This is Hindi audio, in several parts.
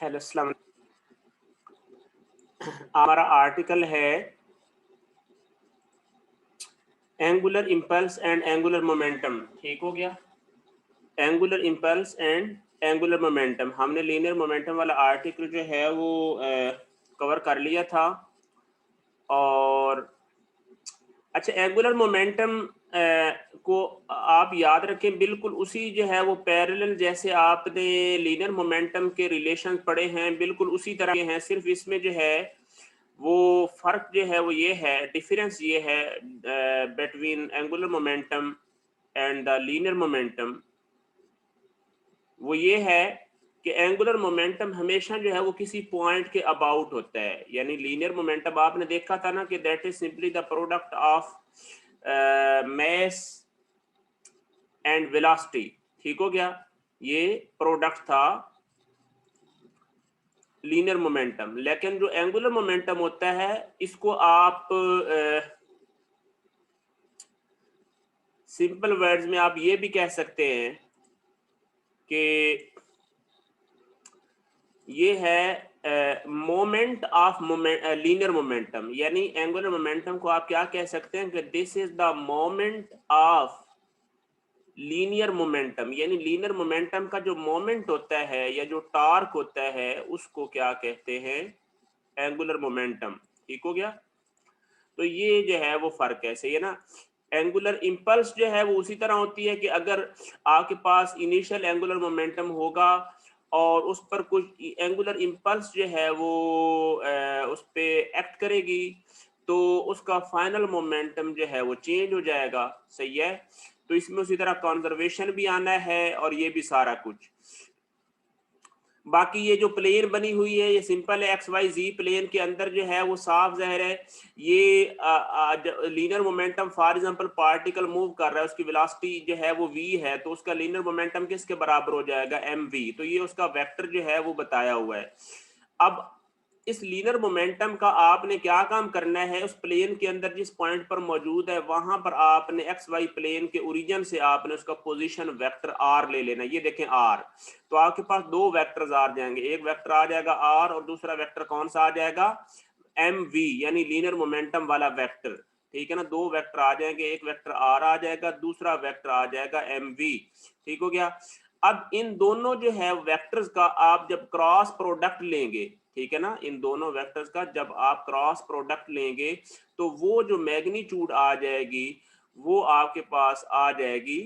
हेलो अस्सलाम। हमारा आर्टिकल है angular impulse and angular momentum. ठीक हो गया। Angular impulse and angular momentum, हमने लीनियर मोमेंटम वाला आर्टिकल जो है वो कवर कर लिया था। और अच्छा, एंगुलर मोमेंटम को आप याद रखें, बिल्कुल उसी जो है वो पैरेलल, जैसे आपने लीनियर मोमेंटम के रिलेशन पढ़े हैं बिल्कुल उसी तरह के हैं। सिर्फ इसमें जो है वो फ़र्क जो है वो ये है, डिफरेंस ये है between angular momentum and the linear momentum, वो ये है कि एंगुलर मोमेंटम हमेशा जो है वो किसी पॉइंट के अबाउट होता है। यानी लीनियर मोमेंटम आपने देखा था ना कि that is simply the product of mass and velocity. ठीक हो गया। ये प्रोडक्ट था लीनियर मोमेंटम। लेकिन जो एंगुलर मोमेंटम होता है इसको आप सिंपल वर्ड्स में आप ये भी कह सकते हैं कि ये है मोमेंट ऑफ लीनियर मोमेंटम। यानी एंगुलर मोमेंटम को आप क्या कह सकते हैं कि this is the moment of linear momentum. यानी लीनियर मोमेंटम का जो मोमेंट होता है या जो टॉर्क होता है उसको क्या कहते हैं, एंगुलर मोमेंटम। ठीक हो गया। तो ये जो है वो फर्क है, सही है ना। एंगुलर इंपल्स जो है वो उसी तरह होती है कि अगर आपके पास इनिशियल एंगुलर मोमेंटम होगा और उस पर कुछ एंगुलर इंपल्स जो है वो उस पे एक्ट करेगी तो उसका फाइनल मोमेंटम जो है वो चेंज हो जाएगा, सही है। तो इसमें उसी तरह कॉन्जर्वेशन भी आना है और ये भी सारा कुछ। बाकी ये जो प्लेन बनी हुई है ये सिंपल है, एक्स वाई जी प्लेन के अंदर जो है वो साफ ज़ाहिर है ये linear momentum. For example particle move कर रहा है, उसकी वेलोसिटी जो है वो v है, तो उसका लीनियर मोमेंटम किसके बराबर हो जाएगा, mv। तो ये उसका वेक्टर जो है वो बताया हुआ है। अब इस लीनियर मोमेंटम का आपने क्या काम करना है, उस प्लेन के अंदर जिस पॉइंट पर मौजूद है वहां पर आपने एक्स वाई प्लेन के ओरिजिन से आपने उसका पोजीशन वेक्टर आर ले लेना। ये देखें आर, तो आपके पास दो वेक्टर्स आ जाएंगे, एक वेक्टर आ जाएगा आर और दूसरा वेक्टर कौन सा आ जाएगा, एम वी, यानी लीनियर मोमेंटम वाला वेक्टर। ठीक है ना, दो वेक्टर आ जाएंगे, एक वेक्टर आर आ जाएगा, दूसरा वेक्टर आ जाएगा एम वी। ठीक हो गया। अब इन दोनों जो है वेक्टर्स का आप जब क्रॉस प्रोडक्ट लेंगे, ठीक है ना, इन दोनों वेक्टर्स का जब आप क्रॉस प्रोडक्ट लेंगे तो वो जो मैग्नीट्यूड आ जाएगी वो आपके पास आ जाएगी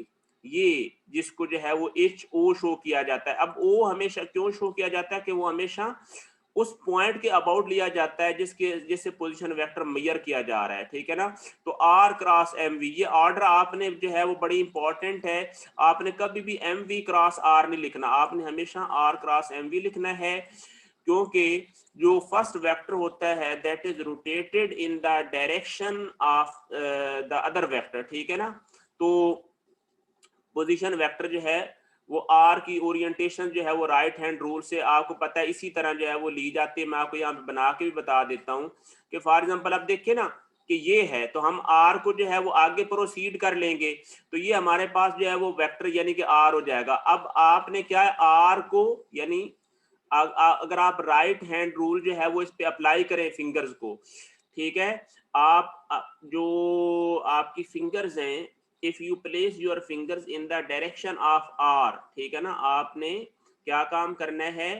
ये, जिसको जो है वो एच ओ शो किया जाता है। अब ओ हमेशा क्यों शो किया जाता है कि वो हमेशा उस पॉइंट के अबाउट लिया जाता है जिसके जिससे पोजीशन वेक्टर मेजर किया जा रहा है। ठीक है ना। तो आर क्रॉस एम वी, ये ऑर्डर आपने जो है वो बड़ी इंपॉर्टेंट है। आपने कभी भी एम वी क्रॉस आर नहीं लिखना, आपने हमेशा आर क्रॉस एम वी लिखना है, क्योंकि जो फर्स्ट वेक्टर होता है that is rotated in the direction of the other vector. ठीक है ना। तो पोजीशन वेक्टर जो है वो आर की ओरिएंटेशन जो है वो राइट हैंड रूल से आपको पता है इसी तरह जो है वो ली जाती है। मैं आपको यहाँ पे बना के भी बता देता हूँ कि फॉर एग्जांपल अब देखिए ना कि ये है, तो हम आर को जो है वो आगे प्रोसीड कर लेंगे तो ये हमारे पास जो है वो वेक्टर यानी कि आर हो जाएगा। अब आपने क्या है आर को यानी अगर आप राइट हैंड रूल जो है वो इस पे अप्लाई करें फिंगर्स को, ठीक है, आप जो आपकी फिंगर्स हैं, if you place your fingers in the direction of R, ठीक है ना, आपने क्या काम करना है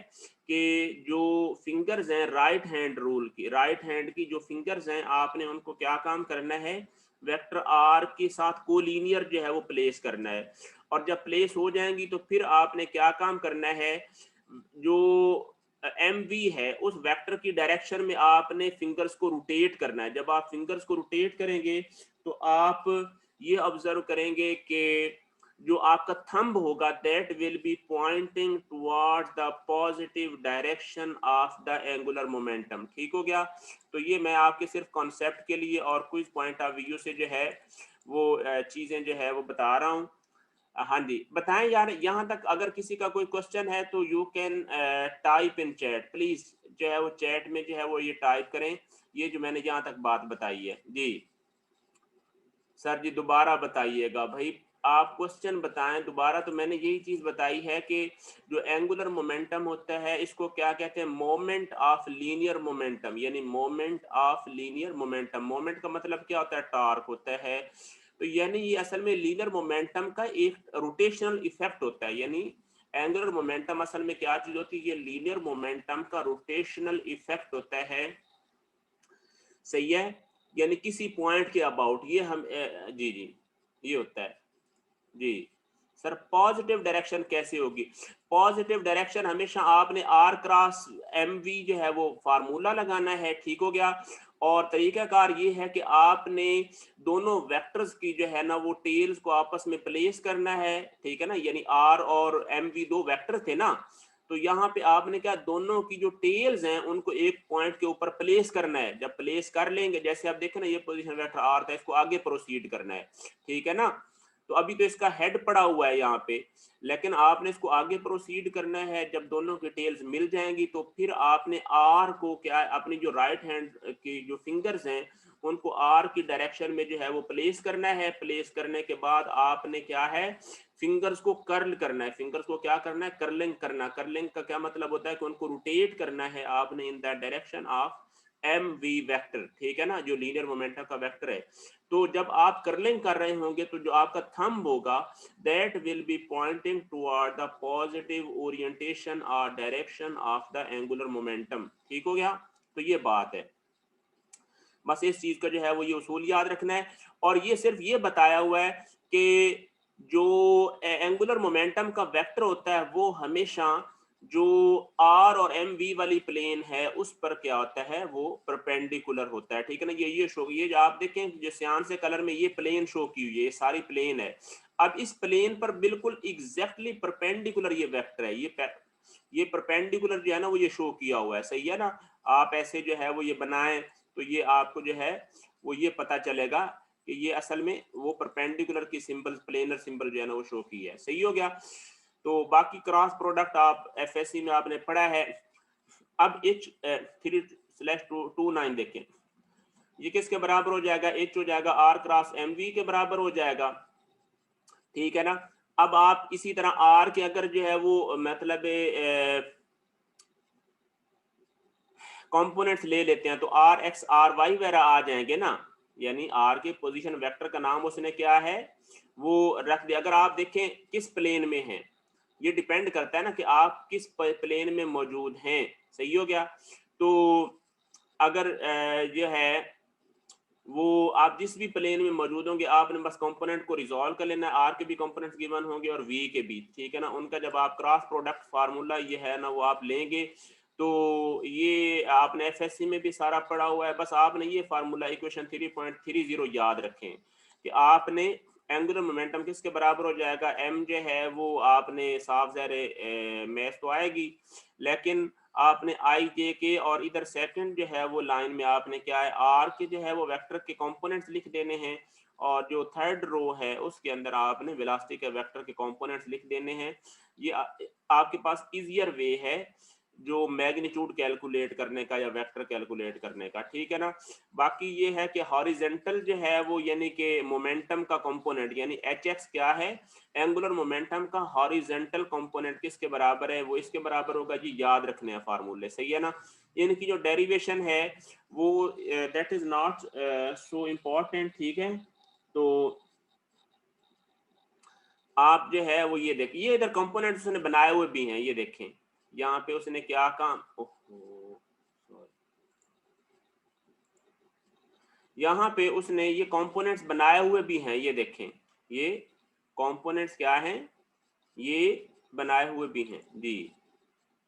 कि जो फिंगर्स हैं राइट हैंड रूल की, राइट हैंड की जो फिंगर्स हैं आपने उनको क्या काम करना है, वेक्टर आर के साथ कोलिनियर जो है वो प्लेस करना है। और जब प्लेस हो जाएंगी तो फिर आपने क्या काम करना है, जो एम वी है उस वेक्टर की डायरेक्शन में आपने फिंगर्स को रोटेट करना है। जब आप फिंगर्स को रोटेट करेंगे तो आप ये ऑब्जर्व करेंगे कि जो आपका थंब होगा that will be pointing towards the positive direction of the angular momentum. ठीक हो गया। तो ये मैं आपके सिर्फ कॉन्सेप्ट के लिए और कुछ पॉइंट ऑफ व्यू से जो है वो चीजें जो है वो बता रहा हूँ। हाँ जी, बताएं यार, यहाँ तक अगर किसी का कोई क्वेश्चन है तो you can type in chat please, जो है वो चैट में जो है वो ये टाइप करें, ये जो मैंने यहाँ तक बात बताई है। जी सर जी दोबारा बताइएगा भाई, आप क्वेश्चन बताएं दोबारा। तो मैंने यही चीज बताई है कि जो एंगुलर मोमेंटम होता है इसको क्या कहते हैं, मोमेंट ऑफ लीनियर मोमेंटम, यानी moment of linear momentum. Moment का मतलब क्या होता है, टॉर्क होता है। तो यानी ये असल में लीनियर मोमेंटम का एक रोटेशनल इफेक्ट होता है। यानी एंगुलर मोमेंटम असल में क्या चीज होती है, ये लीनियर मोमेंटम का रोटेशनल इफेक्ट होता है, सही है। यानी किसी पॉइंट के अबाउट ये हम जी जी ये होता है जी। सर पॉजिटिव डायरेक्शन कैसे होगी, पॉजिटिव डायरेक्शन हमेशा आपने आर क्रॉस एम वी जो है वो फार्मूला लगाना है, ठीक हो गया। और तरीकाकार ये है कि आपने दोनों वेक्टर्स की जो है ना वो टेल्स को आपस में प्लेस करना है, ठीक है ना। यानी आर और एम वी दो वेक्टर थे ना, तो यहाँ पे आपने क्या, दोनों की जो टेल्स हैं उनको एक पॉइंट के ऊपर प्लेस करना है। जब प्लेस कर लेंगे, जैसे आप देखें ना ये पोजीशन वेक्टर आर था, इसको आगे प्रोसीड करना है, ठीक है ना। तो अभी तो इसका हेड पड़ा हुआ है यहाँ पे, लेकिन आपने इसको आगे प्रोसीड करना है। जब दोनों की टेल्स मिल जाएंगी तो फिर आपने आर को क्या, अपनी जो राइट हैंड की जो फिंगर्स हैं उनको आर की डायरेक्शन में जो है वो प्लेस करना है। प्लेस करने के बाद आपने क्या है, फिंगर्स को कर्ल करना है। फिंगर्स को क्या करना है, कर्लिंग करना। कर्लिंग का क्या मतलब होता है कि उनको रोटेट करना है आपने in the direction of M V vector, ठीक है ना, जो लीनियर मोमेंटम का वेक्टर है। तो जब आप कर्लिंग कर रहे होंगे तो जो आपका थंब होगा that will be pointing toward the positive orientation और direction of the angular momentum, ठीक हो गया। तो ये बात है, बस इस चीज का जो है वो ये उसूल याद रखना है। और ये सिर्फ ये बताया हुआ है कि जो एंगुलर मोमेंटम का वेक्टर होता है वो हमेशा जो आर और एम वी वाली प्लेन है उस पर क्या होता है, वो परपेंडिकुलर होता है, ठीक है ना। ये शो, ये जो आप देखें जो सियान से कलर में ये प्लेन शो की हुई है, ये सारी प्लेन है। अब इस प्लेन पर बिल्कुल एग्जैक्टली परपेंडिकुलर ये वेक्टर है, ये परपेंडिकुलर जो है ना वो ये शो किया हुआ है, सही है ना। आप ऐसे जो है वो ये बनाएं तो ये आपको जो है वो ये पता चलेगा कि ये असल में वो परपेंडिकुलर की सिंबल, प्लेनर सिंबल जो है ना वो शो की है, सही हो गया। तो बाकी क्रॉस प्रोडक्ट आप एफएससी में आपने पढ़ा है। अब एच 3/29 देखें, ये किसके बराबर हो जाएगा, एच हो जाएगा आर क्रॉस एम वी के बराबर हो जाएगा, ठीक है ना। अब आप इसी तरह आर के अगर जो है वो मतलब कंपोनेंट्स ले लेते हैं तो आर एक्स आर वाई वगैरह आ जाएंगे ना। यानी आर के पोजीशन वेक्टर का नाम उसने क्या है वो रख दिया। अगर आप देखें किस प्लेन में है, ये डिपेंड करता है ना कि आप किस प्लेन में मौजूद हैं, सही हो गया। तो अगर जो है वो आप जिस भी प्लेन में मौजूद होंगे आपने बस कंपोनेंट को रिजॉल्व कर लेना है। आर के भी कंपोनेंट्स गिवन होंगे और वी के भी, ठीक है ना। उनका जब आप क्रॉस प्रोडक्ट फार्मूला ये है ना वो आप लेंगे तो ये आपने एफएससी में भी सारा पढ़ा हुआ है। बस आपने ये फार्मूला इक्वेशन 3.30 याद रखें कि आपने एंगुलर मोमेंटम किसके बराबर हो जाएगा, एम जो है वो आपने साफ ज़ाहिर मैथ तो आएगी, लेकिन आपने आई जे के और इधर सेकंड जो है वो लाइन में आपने क्या है, आर के जो है वो वेक्टर के कंपोनेंट्स लिख देने हैं। और जो थर्ड रो है उसके अंदर आपने वेलोसिटी के वेक्टर के कंपोनेंट्स लिख देने हैं। ये आपके पास इजियर वे है जो मैग्नीट्यूड कैलकुलेट करने का या वेक्टर कैलकुलेट करने का, ठीक है ना। बाकी ये है कि हॉरिजेंटल जो है वो यानी कि मोमेंटम का कंपोनेंट यानी एच एक्स क्या है, एंगुलर मोमेंटम का हॉरिजेंटल कंपोनेंट किसके बराबर है, वो इसके बराबर होगा जी, याद रखने हैं फार्मूले, सही है ना। इनकी जो डेरिवेशन है वो that is not so important, ठीक है। तो आप जो है वो ये देखिए, ये इधर कंपोनेंट्स उसने बनाए हुए भी हैं, ये देखें यहाँ पे उसने क्या काम, ओहो यहाँ पे उसने ये कंपोनेंट्स बनाए हुए भी हैं, ये देखें ये कंपोनेंट्स क्या हैं, ये बनाए हुए भी हैं जी।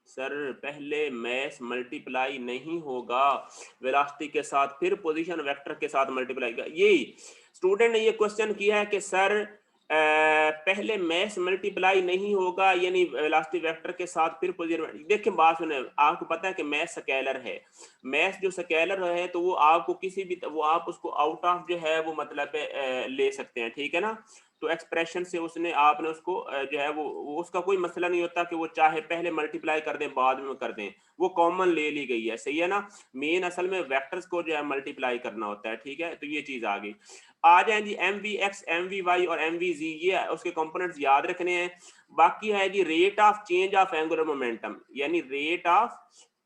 सर पहले मैस मल्टीप्लाई नहीं होगा वेलोसिटी के साथ, फिर पोजीशन वेक्टर के साथ मल्टीप्लाई का। यही स्टूडेंट ने ये क्वेश्चन किया है कि सर पहले मैस मल्टीप्लाई नहीं होगा यानी वेलोसिटी वेक्टर के साथ फिर पोजीशन। देखिए बात सुने, आपको पता है कि मैस स्केलर है, मैस जो स्केलर है तो वो आपको किसी भी वो आप उसको आउट ऑफ जो है वो मतलब ले सकते हैं, ठीक है ना। तो एक्सप्रेशन से उसने आपने उसको जो है वो उसका कोई मसला नहीं होता कि वो चाहे पहले मल्टीप्लाई कर दें बाद में कर दें, वो कॉमन ले ली गई है, सही है ना। मेन असल में वेक्टर्स को जो है मल्टीप्लाई करना होता है, ठीक है। तो ये चीज आ गई। आ जाए जी M V X, M V Y और एम वी जी, ये उसके कंपोनेंट्स याद रखने हैं। बाकी है जी rate of change of angular momentum, यानी rate of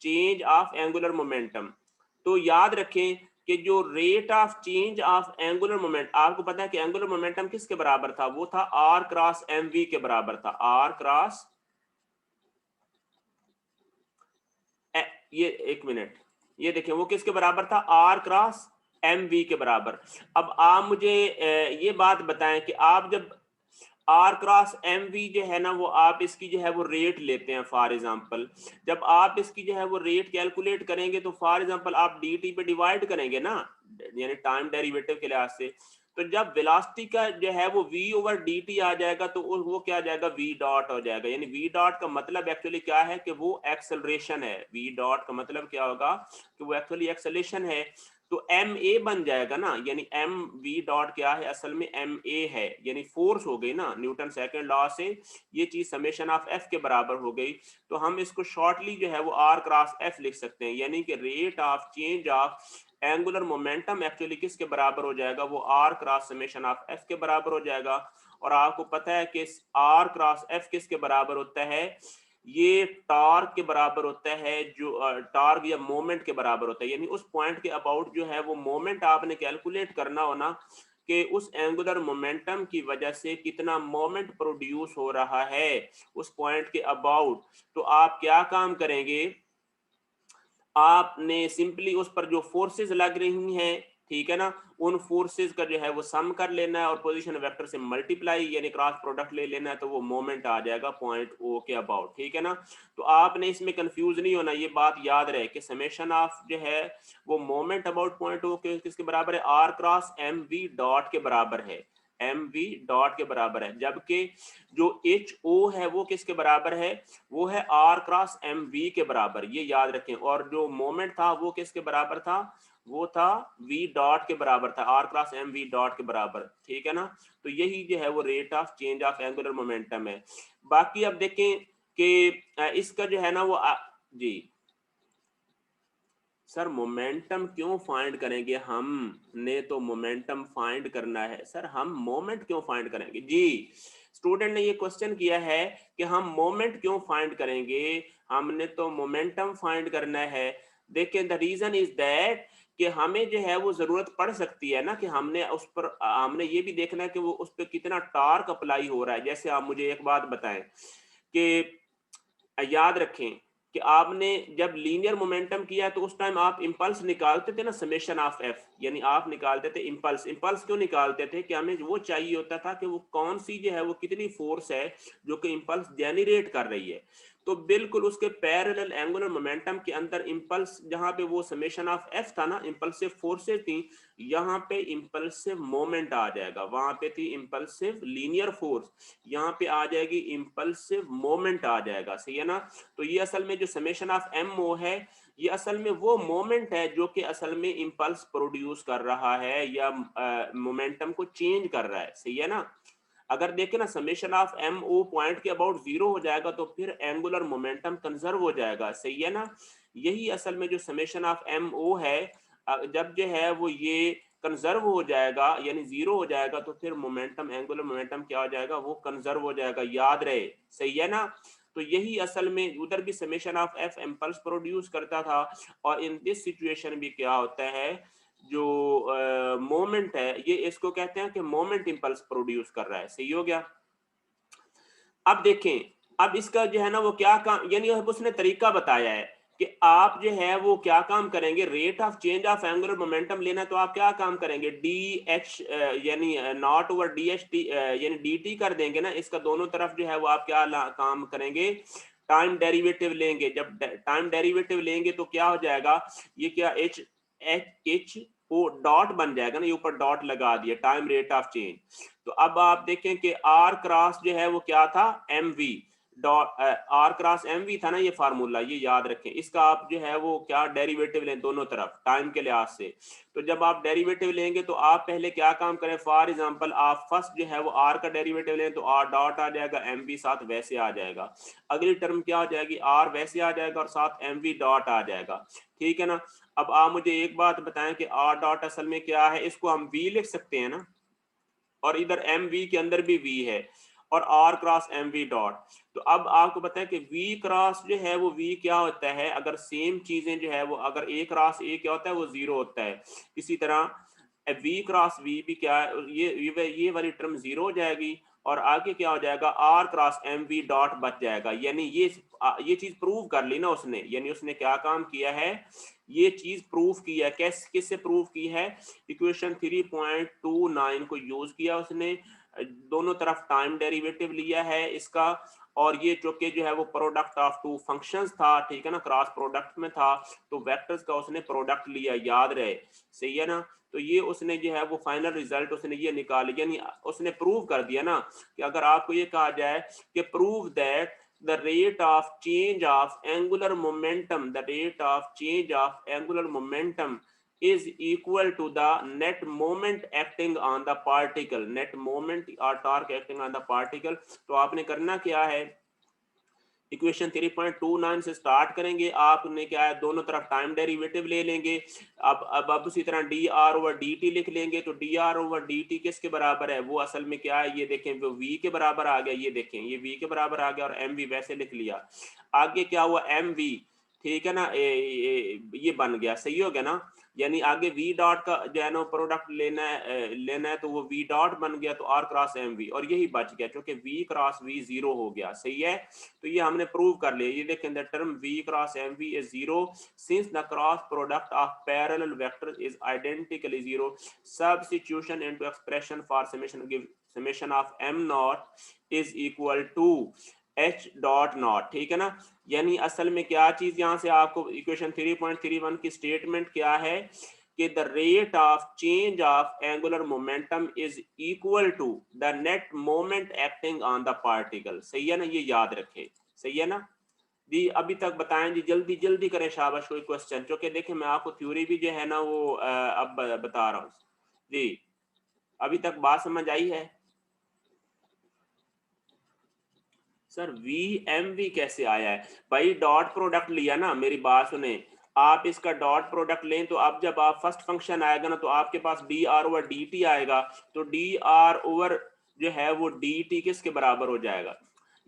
change of angular momentum. तो याद रखें कि जो rate of change of angular moment, आपको पता है कि एंगुलर मोमेंटम किसके बराबर था, वो था आर क्रॉस एम वी के बराबर था, आर क्रॉस ये एक मिनट, ये देखिए वो किसके बराबर था, आर क्रॉस एम वी के बराबर। अब आप मुझे ये बात बताएं कि आप जब आर क्रॉस एम वी जो है ना, वो आप इसकी जो है वो रेट लेते हैं फॉर एग्जांपल, जब आप इसकी जो है वो रेट कैलकुलेट करेंगे तो फॉर एग्जांपल आप डी टी पे डिवाइड करेंगे ना, यानी टाइम डेरिवेटिव के लिहाज से। तो जब वेलोसिटी का जो है वो v ओवर डी टी आ जाएगा तो वो क्या आ जाएगा, v डॉट हो जाएगा। यानी v डॉट का मतलब एक्चुअली क्या है कि वो एक्सेलरेशन है, v डॉट का मतलब क्या होगा कि वो एक्चुअली एक्सेलरेशन है। तो एम ए बन जाएगा ना, यानी एम वी डॉट क्या है, असल में एम ए है, यानी फोर्स हो गई ना, न्यूटन सेकंड लॉ से ये चीज समेशन ऑफ एफ के बराबर हो गई। तो हम इसको शॉर्टली जो है वो आर क्रॉस एफ लिख सकते हैं, यानी कि rate of change of angular momentum actually किसके बराबर हो जाएगा, वो R cross summation of F के बराबर हो जाएगा। और आपको पता है कि आर क्रॉस एफ किसके बराबर होता है, ये टॉर्क के बराबर होता है, जो टॉर्क या मोमेंट के बराबर होता है। यानी उस पॉइंट के अबाउट जो है वो मोमेंट आपने कैलकुलेट करना होना कि उस एंगुलर मोमेंटम की वजह से कितना मोमेंट प्रोड्यूस हो रहा है उस पॉइंट के अबाउट। तो आप क्या काम करेंगे, आपने सिंपली उस पर जो फोर्सेस लग रही हैं, ठीक है ना, उन फोर्सेस का जो है वो सम कर लेना है और पोजीशन वेक्टर से मल्टीप्लाई यानी क्रॉस प्रोडक्ट ले लेना है, तो वो मोमेंट आ जाएगा पॉइंट ओ के अबाउट, ठीक है ना। तो आपने इसमें कंफ्यूज नहीं होना, ये बात याद रहे कि समेशन ऑफ जो है वो मोमेंट अबाउट पॉइंट ओ के किसके बराबर है, R cross M V dot के बराबर है, एम वी डॉट के बराबर है। जबकि जो एच ओ है वो किसके बराबर है, वो है आर क्रॉस एम वी के बराबर, ये याद रखें। और जो मोमेंट था वो किसके बराबर था, वो था v डॉट के बराबर था, R cross M V dot के बराबर, ठीक है ना। तो यही जो है वो rate of change of angular momentum है। बाकी अब देखें कि इसका जो है ना वो जी सर मोमेंटम क्यों फाइंड करेंगे, हमने तो मोमेंटम फाइंड करना है सर, हम मोमेंट क्यों फाइंड करेंगे जी। स्टूडेंट ने ये क्वेश्चन किया है कि हम मोमेंट क्यों फाइंड करेंगे, हमने तो मोमेंटम फाइंड करना है। देखिए द रीजन इज दैट कि हमें जो है वो जरूरत पड़ सकती है ना कि हमने उस पर हमने ये भी देखना है कि वो उस पर कितना टॉर्क अप्लाई हो रहा है। जैसे आप मुझे एक बात बताएं कि याद रखें कि आपने जब लीनियर मोमेंटम किया तो उस टाइम आप इंपल्स निकालते थे ना, समेशन ऑफ एफ, यानी आप निकालते थे इंपल्स। इंपल्स क्यों निकालते थे कि हमें वो चाहिए होता था कि वो कौन सी जो है वो कितनी फोर्स है जो कि इंपल्स जेनरेट कर रही है। तो बिल्कुल उसके पैरेलल एंगुलर मोमेंटम के अंदर इंपल्स, जहां पे वो समेशन ऑफ एफ था ना, इंपल्सिव फोर्सेस थी, यहाँ पे इंपल्सिव मोमेंट आ जाएगा। वहां पे थी इंपल्सिव लीनियर फोर्स, यहाँ पे आ जाएगी इंपल्सिव मोमेंट आ जाएगा, सही है ना। तो ये असल में जो समेशन ऑफ एम ओ है, ये असल में वो मोमेंट है जो कि असल में इंपल्स प्रोड्यूस कर रहा है या मोमेंटम को चेंज कर रहा है, सही है ना। अगर देखें ना summation of M O point के अबाउट 0 हो जाएगा तो फिर एंगुलर मोमेंटम कंजर्व हो जाएगा, सही है ना। यही असल में जो समेशन ऑफ एम ओ है, जब जो है वो ये कंजर्व हो जाएगा यानी 0 हो जाएगा तो फिर मोमेंटम, एंगुलर मोमेंटम क्या हो जाएगा, वो कंजर्व हो जाएगा, याद रहे, सही है ना। तो यही असल में उधर भी summation of F impulse produce करता था, और इन दिस सिचुएशन भी क्या होता है, जो मोमेंट है ये इसको कहते हैं कि मोमेंट इंपल्स प्रोड्यूस कर रहा है, सही हो गया। अब देखें, अब इसका जो है ना वो क्या काम, यानी उसने तरीका बताया है कि आप जो है वो क्या काम करेंगे, rate of change of angular momentum लेना, तो आप क्या काम करेंगे, डी एच यानी not over D H T यानी डी टी कर देंगे ना, इसका दोनों तरफ जो है वो आप क्या काम करेंगे, टाइम डेरिवेटिव लेंगे। जब टाइम डेरिवेटिव लेंगे तो क्या हो जाएगा, ये क्या एच एच ओ डॉट बन जाएगा ना, ये ऊपर डॉट लगा दिया, टाइम रेट ऑफ चेंज। तो अब आप देखें कि आर क्रॉस जो है वो क्या था, M V, dot R cross M V था ना ये फार्मूला, ये याद रखें। इसका आप जो है वो क्या डेरिवेटिव लें दोनों तरफ टाइम के लिहाज से। तो जब आप डेरिवेटिव लेंगे तो आप पहले क्या काम करें, फॉर एग्जांपल आप फर्स्ट जो है वो आर का डेरिवेटिव लें तो आर डॉट आ जाएगा, एम वी साथ वैसे आ जाएगा। अगली टर्म क्या हो जाएगी, आर वैसे आ जाएगा और साथ एम वी डॉट आ जाएगा, ठीक है ना। अब आप मुझे एक बात बताएं कि आर डॉट असल में क्या है, इसको हम वी लिख सकते हैं ना, और इधर एम वी के अंदर भी वी है, और R cross M V dot. तो अब आपको पता है कि वी क्रॉस जो है वो वी क्या होता है, अगर सेम चीजें जो है वो अगर ए क्रॉस ए क्या होता है वो जीरो होता है, इसी तरह वी क्रॉस वी भी क्या है, ये वाली टर्म जीरो हो जाएगी, और आगे क्या हो जाएगा, R cross M V dot बच जाएगा। यानी ये चीज प्रूव कर ली ना उसने, यानी उसने क्या काम किया है, ये चीज प्रूव की है। किससे प्रूव की है, इक्वेशन 3.29 को यूज किया उसने, दोनों तरफ टाइम डेरिवेटिव लिया है इसका, और ये चूंकि जो है वो प्रोडक्ट ऑफ टू फंक्शंस था, ठीक है ना, क्रॉस प्रोडक्ट में था, तो वेक्टर्स का उसने प्रोडक्ट लिया, याद रहे, सही है ना। तो ये उसने जो है वो फाइनल रिजल्ट उसने ये निकाल, यानी उसने प्रूव कर दिया ना, कि अगर आपको ये कहा जाए कि prove that the rate of change of angular momentum, the rate of change of angular momentum is equal to the net moment acting on the particle, net moment or torque acting on the particle। तो आपने करना क्या है, इक्वेशन 3.29 से स्टार्ट करेंगे, आपने क्या है दोनों तरफ टाइम डेरिवेटिव ले लेंगे। अब उसी तरह D R over D T लिख लेंगे, तो D R over D T किसके बराबर है, वो असल में क्या है, ये देखें वो वी के बराबर आ गया, ये देखें ये वी के बराबर आ गया, और एम वी वैसे लिख लिया। आगे क्या हुआ, एम वी, ठीक है ना, ये बन गया, सही हो गया ना। यानी आगे वी डॉट का जो है ना प्रोडक्ट लेना है तो वो वी डॉट बन गया, तो आर क्रॉस एम वी, और यही बच गया क्योंकि वी क्रॉस वी जीरो हो गया, सही है। तो ये हमने प्रूव कर लिया, ये देखें the term v cross mv is zero since the cross product of parallel vectors is identically zero। Substitution into expression for summation give summation of m naught is equal to h dot not, ठीक है ना। यानी असल में क्या चीज यहां से आपको इक्वेशन 3.31 की स्टेटमेंट क्या है कि the rate of change of angular momentum is equal to the net moment acting on the particle, सही है ना, ये याद रखें, सही है ना जी। अभी तक बताएं जी, जल्दी जल्दी करें, शाबाश, कोई क्वेश्चन, क्योंकि देखें मैं आपको थ्योरी भी जो है ना वो अब बता रहा हूँ जी। अभी तक बात समझ आई है सर, वी एम वी कैसे आया है भाई, डॉट प्रोडक्ट लिया ना, मेरी बात सुने, आप इसका डॉट प्रोडक्ट लें तो अब जब आप फर्स्ट फंक्शन आएगा ना तो आपके पास D R over D T आएगा, तो डी आर ओवर जो है वो डी टी किसके बराबर हो जाएगा।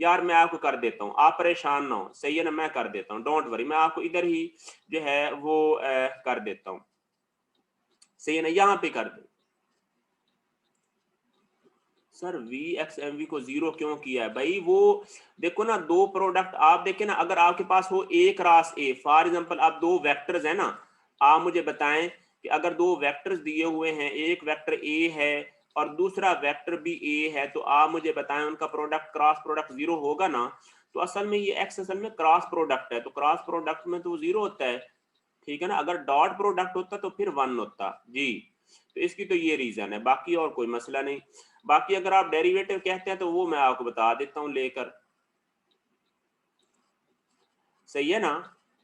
यार मैं आपको कर देता हूँ, आप परेशान ना हो, सही है ना, मैं कर देता हूँ, डोंट वरी, मैं आपको इधर ही जो है वो कर देता हूँ, सही है ना, यहाँ पे कर दे। Sir V X M V को जीरो क्यों किया है भाई, वो देखो ना, दो प्रोडक्ट आप देखें ना, अगर आपके पास हो ए क्रॉस ए, फॉर एग्जांपल आप दो वेक्टर्स है ना, आप मुझे बताएं कि अगर दो वेक्टर्स दिए हुए हैं, एक वेक्टर ए है और दूसरा वेक्टर भी ए है, तो आप मुझे बताएं उनका प्रोडक्ट क्रॉस प्रोडक्ट जीरो होगा ना। तो असल में ये एक्स असल में क्रॉस प्रोडक्ट है, तो क्रॉस प्रोडक्ट में तो वो जीरो होता है, ठीक है ना। अगर डॉट प्रोडक्ट होता तो फिर वन होता जी। तो इसकी तो ये रीजन है, बाकी और कोई मसला नहीं। बाकी अगर आप डेरिवेटिव कहते हैं तो वो मैं आपको बता देता हूं लेकर, सही है ना।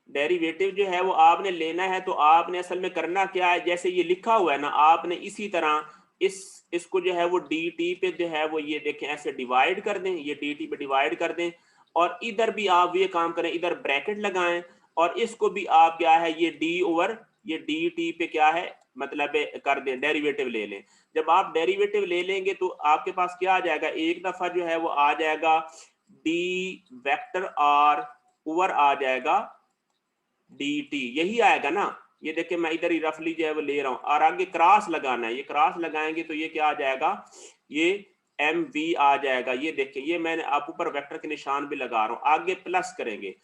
डेरिवेटिव जो है वो आपने लेना है, तो आपने असल में करना क्या है, जैसे ये लिखा हुआ है ना, आपने इसी तरह इसको जो है वो डी टी पे जो है वो ये देखें ऐसे डिवाइड कर दें, ये डी टी पे डिवाइड कर दें, और इधर भी आप ये काम करें, इधर ब्रैकेट लगाएं, और इसको भी आप क्या है ये डी ओवर ये डी टी पे क्या है मतलब कर दें, डेरिवेटिव ले लें। जब आप डेरिवेटिव ले लेंगे तो आपके पास क्या आ जाएगा, एक दफा जो है वो आ जाएगा डी वेक्टर आर ओवर आ जाएगा डी टी, यही आएगा ना। ये देखिए मैं इधर ही रफली जो है वो ले रहा हूं, और आगे क्रॉस लगाना है, ये क्रॉस लगाएंगे तो ये क्या आ जाएगा, ये एम वी आ जाएगा। ये देखिए ये मैंने आप ऊपर वेक्टर के निशान भी लगा रहा हूं, आगे प्लस करेंगे,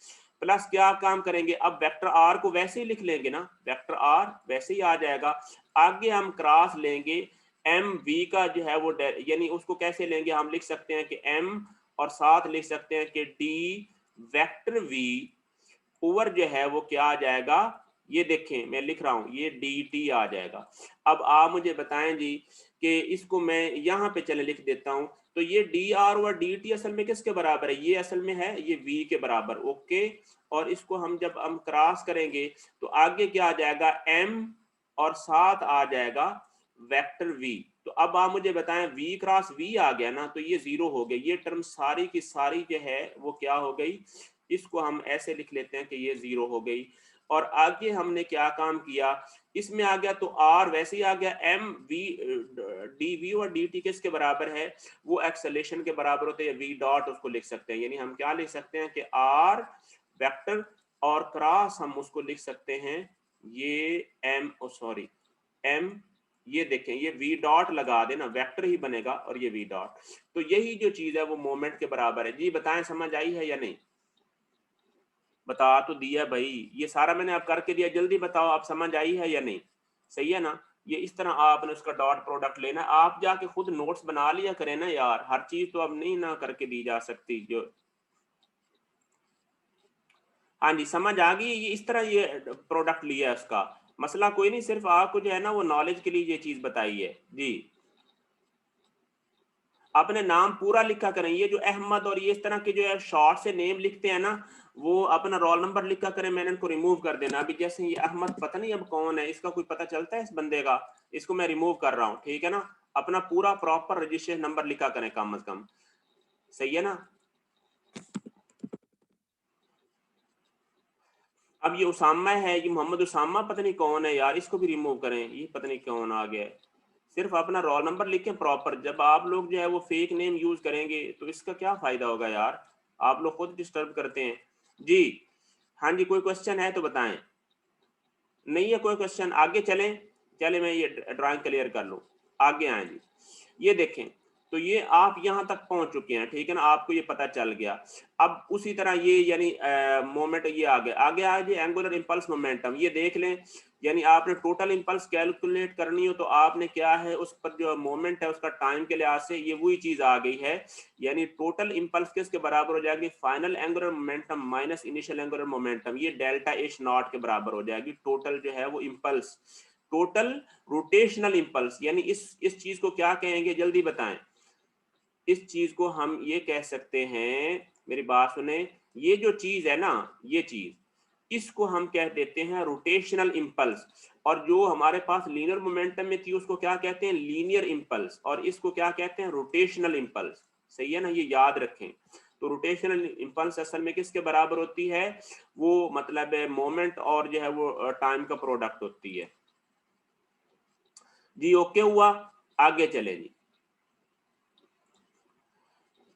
प्लस क्या काम करेंगे, अब वेक्टर आर को वैसे ही लिख लेंगे ना, वेक्टर आर वैसे ही आ जाएगा। आगे हम क्रॉस लेंगे एम वी का जो है वो, यानी उसको कैसे लेंगे, हम लिख सकते हैं कि एम और साथ लिख सकते हैं कि डी वेक्टर वी ओवर जो है वो क्या आ जाएगा, ये देखें मैं लिख रहा हूं, ये dt आ जाएगा। अब आप मुझे बताएं जी कि इसको मैं यहाँ पे चले लिख देता हूं, तो ये dr और dt असल में किसके बराबर है? ये असल में है ये v के बराबर। ओके, और इसको हम जब हम क्रॉस करेंगे तो आगे क्या आ जाएगा? m और साथ आ जाएगा वेक्टर v। तो अब आप मुझे बताएं v क्रॉस v आ गया ना, तो ये जीरो हो गया, ये टर्म सारी की सारी जो है वो क्या हो गई? इसको हम ऐसे लिख लेते हैं कि ये जीरो हो गई। और आगे हमने क्या काम किया? इसमें आ गया तो r वैसे ही आ गया, m v dv और dt किसके बराबर है? वो एक्सेलेरेशन के बराबर होते हैं, v डॉट उसको लिख सकते हैं। यानी हम क्या लिख सकते हैं कि r वेक्टर और क्रॉस हम उसको लिख सकते हैं ये m, ये देखें ये v डॉट लगा देना, वेक्टर ही बनेगा और ये v डॉट। तो यही जो चीज है वो मोमेंट के बराबर है। जी बताएं समझ आई है या नहीं? बता तो दिया भाई, ये सारा मैंने आप करके दिया, जल्दी बताओ आप समझ आई है या नहीं? सही है ना? ये इस तरह आपने उसका डॉट प्रोडक्ट लेना, आप जाके खुद नोट्स बना लिया करें ना यार, हर चीज तो अब नहीं ना करके दी जा सकती जो। हाँ जी समझ आ गई, ये इस तरह ये प्रोडक्ट लिया है उसका, मसला कोई नहीं, सिर्फ आपको जो है ना वो नॉलेज के लिए ये चीज बताई है जी। अपने नाम पूरा लिखा करें, ये जो अहमद और ये इस तरह के जो है शॉर्ट से नेम लिखते हैं ना, वो अपना रोल नंबर लिखा करें, मैंने इनको रिमूव कर देना। अभी जैसे ये अहमद पता नहीं अब कौन है, इसका कोई पता चलता है इस बंदे का? इसको मैं रिमूव कर रहा हूँ, ठीक है ना? अपना पूरा प्रॉपर रजिस्ट्रेशन नंबर लिखा करें कम से कम, सही है ना? अब ये उसामा है, ये मोहम्मद उसामा पता नहीं कौन है यार, इसको भी रिमूव करें, ये पता नहीं कौन आ गया है। सिर्फ अपना रोल नंबर लिखें प्रॉपर। जब आप लोग जो है वो फेक नेम यूज करेंगे तो इसका क्या फायदा होगा यार, आप लोग खुद डिस्टर्ब करते हैं जी। हाँ जी कोई क्वेश्चन है तो बताएं, नहीं है कोई क्वेश्चन? आगे चलें, चले मैं ये ड्राइंग क्लियर कर लूँ, आगे आए जी। ये देखें, तो ये आप यहाँ तक पहुंच चुके हैं, ठीक है ना? आपको ये पता चल गया। अब उसी तरह ये यानी मोमेंट ये आगे आ जी, एंगुलर इंपल्स मोमेंटम, ये देख लें। यानी आपने टोटल इंपल्स कैलकुलेट करनी हो तो आपने क्या है उस पर जो मोमेंट है उसका टाइम के लिहाज से ये वही चीज आ गई है। यानी टोटल इंपल्स किसके बराबर हो जाएगी? Final angular momentum minus initial angular momentum, ये डेल्टा एच नॉट के बराबर हो जाएगी। टोटल जो है वो इंपल्स, टोटल रोटेशनल इंपल्स, यानी इस चीज को क्या कहेंगे जल्दी बताएं? इस चीज को हम ये कह सकते हैं, मेरी बात सुने, ये जो चीज है ना, ये चीज, इसको हम कह देते हैं रोटेशनल इंपल्स। और जो हमारे पास लीनियर मोमेंटम में थी उसको क्या कहते हैं? Linear impulse. और इसको क्या कहते हैं? Rotational impulse. सही है ना? ये याद रखें। तो रोटेशनल इंपल्स असल में किसके बराबर होती है? वो मतलब मोमेंट और जो है वो टाइम का प्रोडक्ट होती है जी। ओके हुआ, आगे चले जी।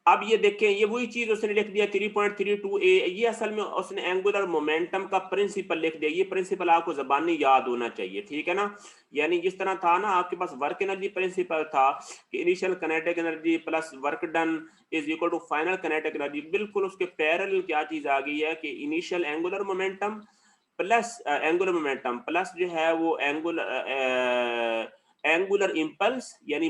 अब ये देखें, ये वही चीज उसने लिख दिया 3.32a, ये असल में उसने एंगुलर मोमेंटम का प्रिंसिपल लिख दिया। ये प्रिंसिपल आपको जबानी याद होना चाहिए, ठीक है ना? यानी जिस तरह था ना आपके पास वर्क एनर्जी प्रिंसिपल था कि initial kinetic energy plus work done is equal to final kinetic energy, बिल्कुल उसके पैरेलल क्या चीज आ गई है कि initial angular momentum plus angular momentum plus जो है वो एंगुलर इंपल्स, यानी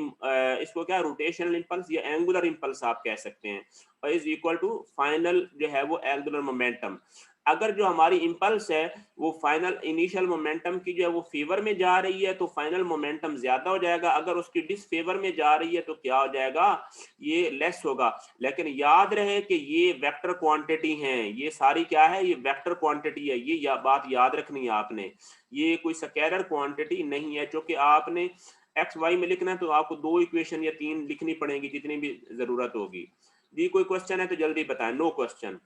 इसको क्या रोटेशनल इंपल्स या एंगुलर इंपल्स आप कह सकते हैं, और इज इक्वल टू फाइनल जो है वो एंगुलर मोमेंटम। अगर जो हमारी इंपल्स है वो फाइनल इनिशियल मोमेंटम की जो है वो फेवर में जा रही है तो फाइनल मोमेंटम ज्यादा हो जाएगा, अगर उसकी डिसफेवर में जा रही है तो क्या हो जाएगा? ये लेस होगा। लेकिन याद रहे कि ये वेक्टर क्वांटिटी हैं, ये सारी क्या है? ये वेक्टर क्वांटिटी है, ये बात याद रखनी है आपने। ये कोई स्केलर क्वांटिटी नहीं है, जो कि आपने एक्स वाई में लिखना है तो आपको 2 इक्वेशन या 3 लिखनी पड़ेगी जितनी भी जरूरत होगी जी। कोई क्वेश्चन है तो जल्दी बताएं, नो क्वेश्चन।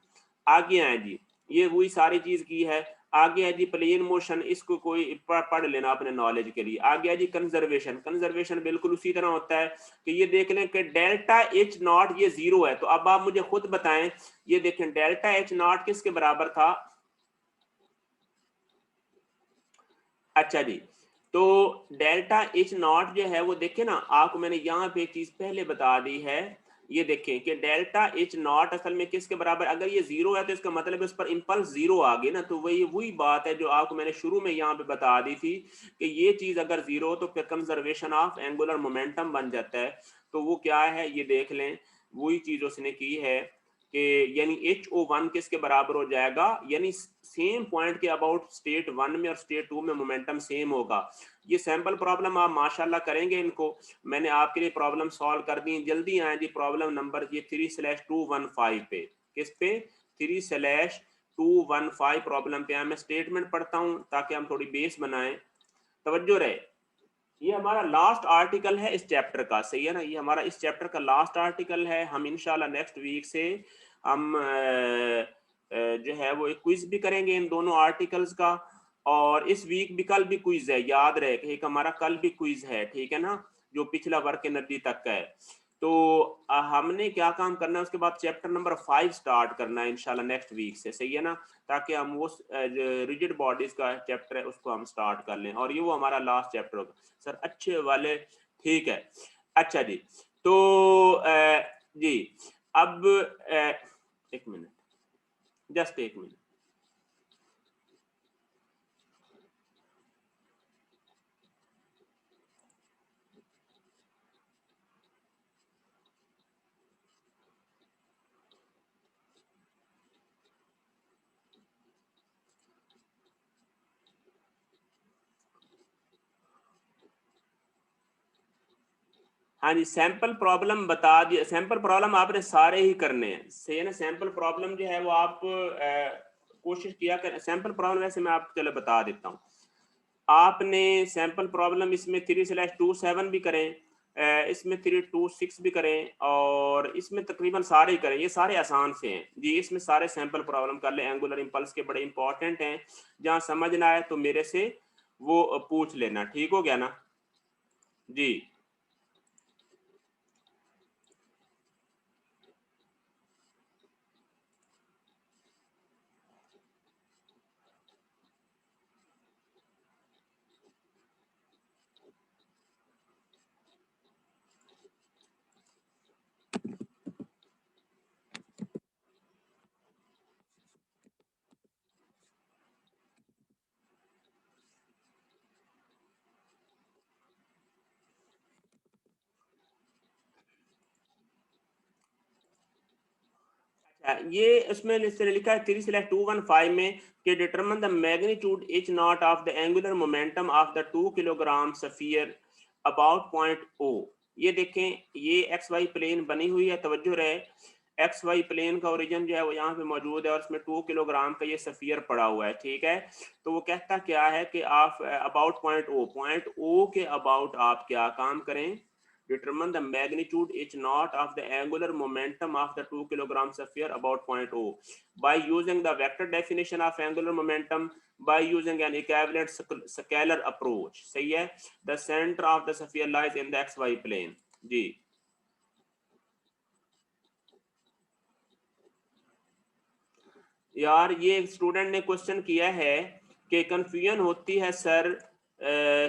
आगे आए जी, ये वही सारी चीज की है। आगे है जी प्लेन मोशन, इसको कोई पढ़ लेना अपने नॉलेज के लिए। आगे है जी कंजर्वेशन, कंजर्वेशन बिल्कुल उसी तरह होता है कि ये देख लें कि डेल्टा एच नॉट ये जीरो है, तो अब आप मुझे खुद बताएं, ये देखें डेल्टा एच नॉट किसके बराबर था? अच्छा जी, तो डेल्टा एच नॉट जो है वो देखे ना, आपको मैंने यहाँ पे एक चीज पहले बता दी है। ये देखें कि डेल्टा एच नॉट असल में किसके बराबर, अगर ये जीरो है तो इसका मतलब है उस पर इंपल्स जीरो आ गई ना, तो वही वही बात है जो आपको मैंने शुरू में यहाँ पे बता दी थी कि ये चीज अगर जीरो हो तो फिर कंजर्वेशन ऑफ एंगुलर मोमेंटम बन जाता है। तो वो क्या है ये देख लें, वही चीज उसने की है। कि यानी HO1 किसके बराबर हो जाएगा, यानी सेम पॉइंट के अबाउट स्टेट 1 में और स्टेट 2 में मोमेंटम सेम होगा। ये सैंपल प्रॉब्लम आप माशाल्लाह करेंगे इनको, मैंने आपके लिए प्रॉब्लम सॉल्व कर दी। जल्दी आए जी प्रॉब्लम नंबर ये 3/215 पे, किस पे 3/215 प्रॉब्लम पे। मैं स्टेटमेंट पढ़ता हूँ ताकि हम थोड़ी बेस बनाएं, तवज्जो रहे। ये हमारा लास्ट आर्टिकल है इस चैप्टर का, सही है ना, ये हमारा इस चैप्टर का लास्ट आर्टिकल है। हम इंशाल्लाह नेक्स्ट वीक से हम जो है वो एक क्विज भी करेंगे इन दोनों आर्टिकल्स का, और इस वीक भी कल भी क्विज है, याद रहे कि एक हमारा कल भी क्विज है, ठीक है ना, जो पिछला वर्क एनर्जी तक का है। तो हमने क्या काम करना है, उसके बाद चैप्टर नंबर 5 स्टार्ट करना है इंशाल्लाह नेक्स्ट वीक से, सही है ना, ताकि हम वो रिजिड बॉडीज का चैप्टर है उसको हम स्टार्ट कर लें, और ये वो हमारा लास्ट चैप्टर होगा। सर अच्छे वाले, ठीक है, अच्छा जी। तो जी अब एक मिनट, जस्ट एक मिनट। हाँ जी, सैंपल प्रॉब्लम बता दिया, सैंपल प्रॉब्लम आपने सारे ही करने हैं, सही है ना। सैंपल प्रॉब्लम जो है वो आप कोशिश किया कर, सैंपल प्रॉब्लम वैसे मैं आपको चलो बता देता हूँ। आपने सैंपल प्रॉब्लम इसमें 3/27 भी करें, इसमें 3/26 भी करें, और इसमें तकरीबन सारे ही करें, ये सारे आसान से हैं जी। इसमें सारे सैंपल प्रॉब्लम कर लें, एंगुलर इंपल्स के बड़े इंपॉर्टेंट हैं। जहाँ समझ ना आए तो मेरे से वो पूछ लेना, ठीक हो गया ना जी। ये इसमें लिखा है 3/215 में कि determine the magnitude H naught of the angular momentum of the 2 kilogram sphere about point O. ये देखें, ये एक्स वाई प्लेन बनी हुई है, तवज्जो रहे, एक्स वाई प्लेन का ओरिजिन जो है वो यहाँ पे मौजूद है, और उसमें 2 किलोग्राम का ये स्फीयर पड़ा हुआ है, ठीक है। तो वो कहता क्या है कि आप अबाउट पॉइंट ओ के अबाउट आप क्या काम करें, determine the magnitude h naught of the angular momentum of the 2 kilogram sphere about point O by using the vector definition of angular momentum by using an equivalent scalar approach, सही है। the center of the sphere lies in the xy plane जी। यार ये स्टूडेंट ने क्वेश्चन किया है कि कंफ्यूजन होती है सर,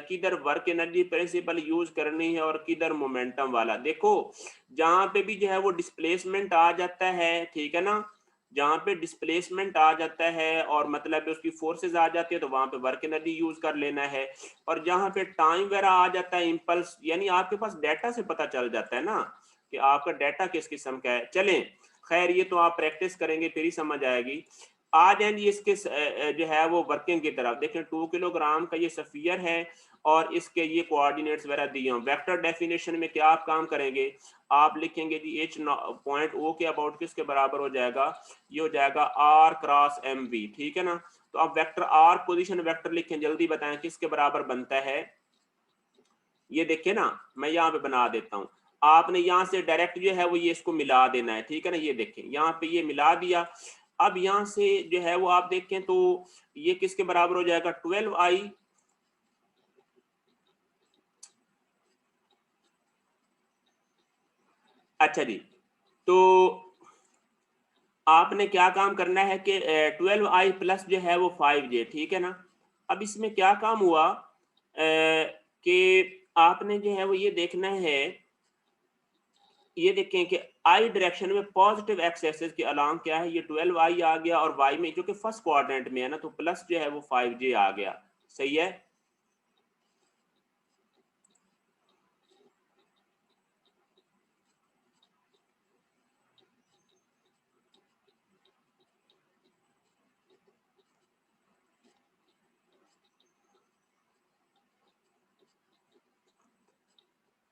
किधर वर्क एनर्जी प्रिंसिपल यूज करनी है और किधर मोमेंटम वाला। देखो जहां पे भी जो है वो डिस्प्लेसमेंट आ जाता है, ठीक है ना, जहां पे डिस्प्लेसमेंट आ जाता है और मतलब उसकी फोर्सेस आ जाती है तो वहां पे वर्क एनर्जी यूज कर लेना है। और जहां पे टाइम वगैरह आ जाता है, इम्पल्स, यानी आपके पास डाटा से पता चल जाता है ना कि आपका डाटा किस किस्म का है। चलें, खैर ये तो आप प्रैक्टिस करेंगे फिर ही समझ आएगी। आ जाएंगे इसके जो है वो वर्किंग की तरफ। देखें 2 किलोग्राम का ये सफियर है और इसके ये कोऑर्डिनेट्स वगैरह दिए हैं। वेक्टर डेफिनेशन में क्या आप काम करेंगे, आप लिखेंगे जी एच पॉइंट ओ के अबाउट किसके बराबर हो जाएगा, ये हो जाएगा आर क्रॉस एम वी, ठीक है ना। तो आप वेक्टर आर पोजीशन वेक्टर लिखें, जल्दी बताएं किसके बराबर बनता है। ये देखिए ना, मैं यहाँ पे बना देता हूँ, आपने यहाँ से डायरेक्ट जो है वो ये इसको मिला देना है, ठीक है ना। ये देखें यहाँ पे ये मिला दिया। अब यहाँ से जो है वो आप देखें तो ये किसके बराबर हो जाएगा, 12i, अच्छा जी। तो आपने क्या काम करना है कि 12i प्लस जो है वो 5j, ठीक है ना। अब इसमें क्या काम हुआ कि आपने जो है वो ये देखना है, ये देखें कि आई डायरेक्शन में पॉजिटिव एक्स एक्सिस के अलोंग क्या है, ये 12i आ गया, और y में जो कि फर्स्ट क्वाड्रेंट में है ना, तो प्लस जो है वो 5j आ गया, सही है।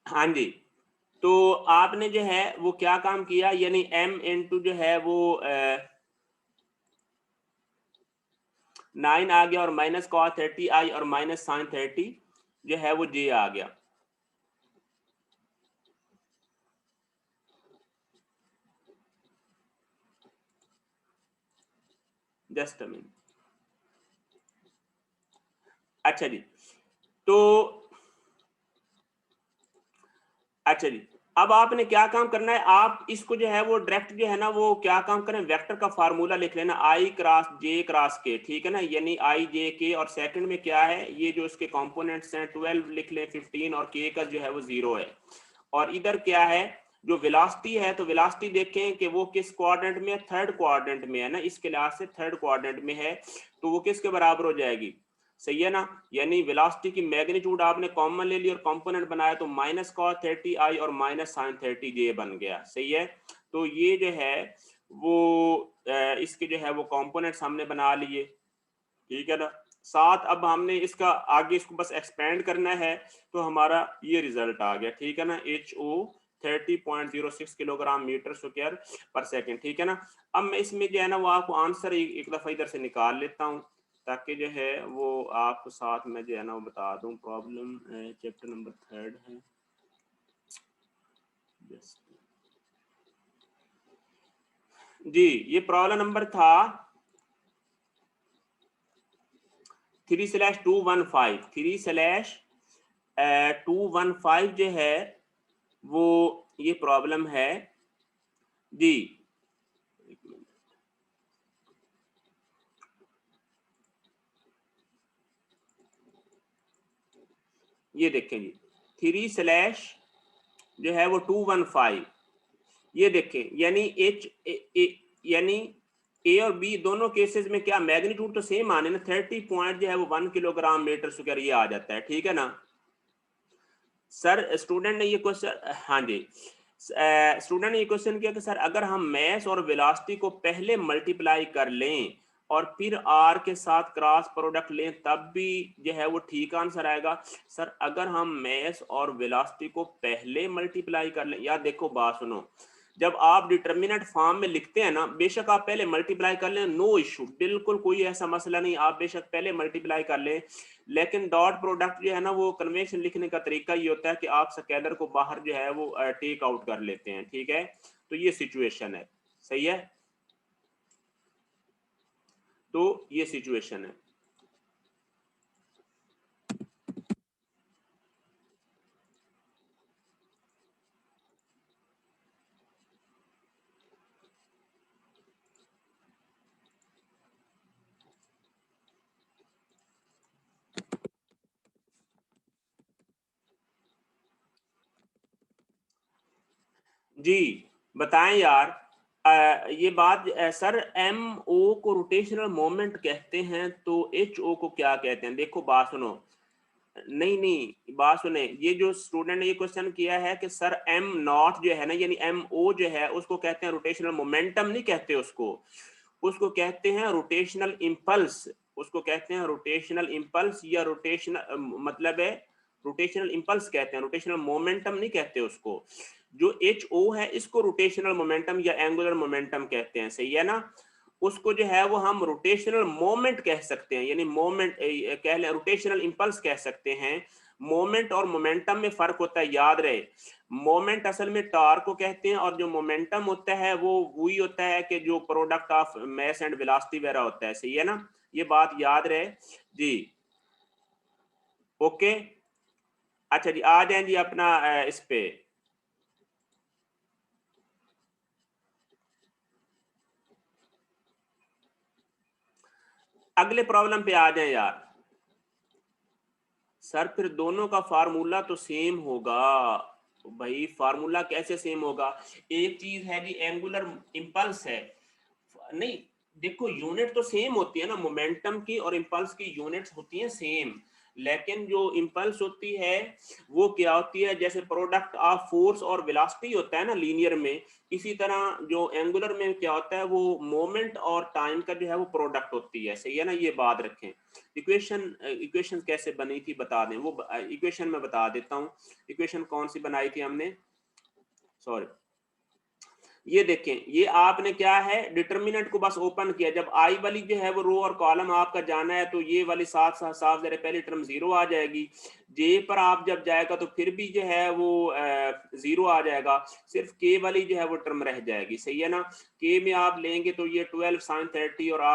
हाँ जी, तो आपने जो है वो क्या काम किया, यानी m इंटू जो है वो 9 आ गया और माइनस cos 30 आई और माइनस sin 30 जो है वो j आ गया। Just a minute. अच्छा जी, तो अच्छा जी, अब आपने क्या काम करना है, आप इसको जो है वो डायरेक्ट जो है ना वो क्या काम करें, वेक्टर का फार्मूला लिख लेना i cross j cross k, ठीक है ना, यानी i j k, और सेकंड में क्या है, ये जो इसके कंपोनेंट्स हैं 12 लिख लें, 15 और k का जो है वो 0 है। और इधर क्या है, जो वेलोसिटी है, तो वेलोसिटी देखें कि वो किस क्वाड्रेंट में है, थर्ड क्वाड्रेंट में है ना, इसके लिहाज से थर्ड क्वाड्रेंट में है, तो वो किसके बराबर हो जाएगी, सही है ना, यानी वेलोसिटी की मैग्नीट्यूड आपने कॉमन ले ली और कंपोनेंट बनाया, तो माइनस cos 30 आई और माइनस sin 30 j बन गया, सही है। तो ये जो है वो इसके जो है वो कंपोनेंट्स हमने बना लिए, ठीक है ना। साथ अब हमने इसका आगे इसको बस एक्सपेंड करना है, तो हमारा ये रिजल्ट आ गया, ठीक है ना, HO 30.06 किलोग्राम मीटर स्क्वायर पर सेकंड, ठीक है ना। अब मैं इसमें जो है ना वो आपको आंसर एक दफा इधर से निकाल लेता हूँ, ताकि जो है वो आपको साथ में जो है ना वो बता दूं। प्रॉब्लम चैप्टर नंबर 3 है, जी ये प्रॉब्लम नंबर था 3/215 3/215 जो है वो ये प्रॉब्लम है जी। ये देखें जी, 3 स्लैश जो है वो 215, ये देखें, यानी यानी ए और बी दोनों केसेस में क्या मैग्नीट्यूड तो सेम आने ना, 30 पॉइंट जो है वो 1 किलोग्राम मीटर स्क्वायर ये आ जाता है, ठीक है ना। सर स्टूडेंट ने ये क्वेश्चन, हाँ जी, स्टूडेंट ने ये क्वेश्चन किया कि सर अगर हम मैस और वेलोसिटी को पहले मल्टीप्लाई कर लें और फिर आर के साथ क्रॉस प्रोडक्ट लें तब भी जो है वो ठीक आंसर आएगा। सर अगर हम मैस और वेलोसिटी को पहले मल्टीप्लाई कर लें, यार देखो बात सुनो, जब आप डिटर्मिनेंट फॉर्म में लिखते हैं ना, बेशक आप पहले मल्टीप्लाई कर लें, नो इशू, बिल्कुल कोई ऐसा मसला नहीं, आप बेशक पहले मल्टीप्लाई कर लें, लेकिन डॉट प्रोडक्ट जो है ना वो कन्वेंशन लिखने का तरीका ये होता है कि आप स्केलर को बाहर जो है वो टेक आउट कर लेते हैं, ठीक है। तो ये सिचुएशन है, सही है, तो ये सिचुएशन है। जी बताएं यार, ये बात सर एम ओ को रोटेशनल मोमेंट कहते हैं, तो एच ओ को क्या कहते हैं, देखो बात सुनो, नहीं नहीं बात सुने, ये जो स्टूडेंट ने ये क्वेश्चन किया है कि सर एम नॉट जो है ना, यानी एम ओ जो है उसको कहते हैं रोटेशनल मोमेंटम, नहीं कहते उसको, उसको कहते हैं रोटेशनल इंपल्स, उसको कहते हैं रोटेशनल इंपल्स या रोटेशनल मतलब है रोटेशनल इंपल्स कहते हैं, रोटेशनल मोमेंटम नहीं कहते उसको। जो एच ओ है इसको रोटेशनल मोमेंटम या एंगुलर मोमेंटम कहते हैं, सही है ना। उसको जो है वो हम रोटेशनल मोमेंट कह सकते हैं, यानी मोमेंट कह लें, रोटेशनल इंपल्स कह सकते हैं। मोमेंट और मोमेंटम में फर्क होता है, याद रहे, मोमेंट असल में टार को कहते हैं और जो मोमेंटम होता है वो वही होता है कि जो product of mass and velocity वगैरह होता है, सही है ना, ये बात याद रहे जी। ओके, अच्छा जी आ जाए जी अपना इस पे अगले प्रॉब्लम पे आ जाए यार। सर फिर दोनों का फार्मूला तो सेम होगा भाई, फार्मूला कैसे सेम होगा, एक चीज है जी एंगुलर इंपल्स है, नहीं देखो यूनिट तो सेम होती है ना, मोमेंटम की और इंपल्स की यूनिट्स होती हैं सेम, लेकिन जो इंपल्स होती है वो क्या होती है, जैसे प्रोडक्ट ऑफ फोर्स और वेलोसिटी होता है ना लीनियर में, इसी तरह जो एंगुलर में क्या होता है वो मोमेंट और टाइम का जो है वो प्रोडक्ट होती है। सही है ना, ये बात रखें। इक्वेशन कैसे बनी थी बता दें, वो इक्वेशन में बता देता हूँ। इक्वेशन कौन सी बनाई थी हमने, सॉरी, ये देखें, ये आपने क्या है डिटर्मिनेंट को बस ओपन किया, जब आई वाली जो है वो रो और कॉलम आपका जाना है तो ये वाली साथ साथ साफ जरा पहली टर्म जीरो आ जाएगी, जे पर आप जब जाएगा तो फिर भी जो है वो जीरो आ जाएगा, सिर्फ के वाली जो है वो टर्म रह जाएगी। सही है ना, के में आप लेंगे तो ये 12 sin 30 और आप